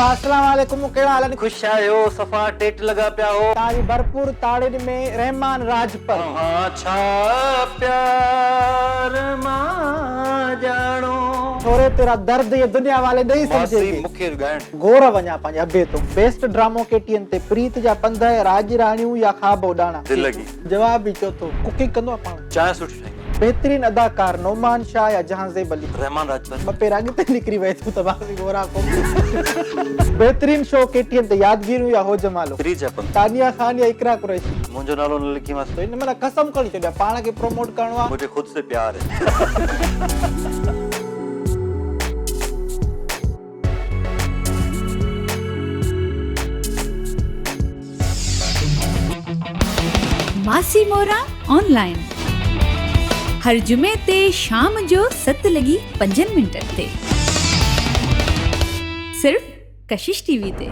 अस्सलाम वालेकुम, कहिड़ा हाल आहिनि? खुश आहियो, सफ़ा टेट लॻा पिया हो। तव्हांजी भरपूर ताड़ियुनि में रहमान राजपर। हाँ छा प्यार मां ॼाणो, थोरे तेरा दर्द ये दुनिया वाले नहीं समझे। मूंखे ॻाइण गोर वञा पंहिंजे अबे तो। बेस्ट ड्रामो केटीएन ते प्रीत जा पंध, राज राणियूं या ख्वाब उॾाणा। दिल लगी जवाब भी चौथो। कुकिंग कंदो आहे पाण? चांहि सुठी ठाहींदो। बेहतरीन अदाकार नोमान शाह या जहांज़ेब अली? रहमान राजपर। ॿ पेर अॻिते निकिरी वए तूं त बासी गोरा को। बेहतरीन शो केटीएन ते यादगिरियूं या हो जमालो? प्रीत जा पंध। तानिया खान या इकरा कुरैशी? मुंहिंजो नालो न लिखीमांसि तो इन में कसम खणी छॾिया पाण खे प्रमोट करणो आहे। मुझे खुद से प्यार है। मासी मोरा ऑनलाइन हर जुमे ते शाम जो 7:05 ते सिर्फ कशिश टीवी ते।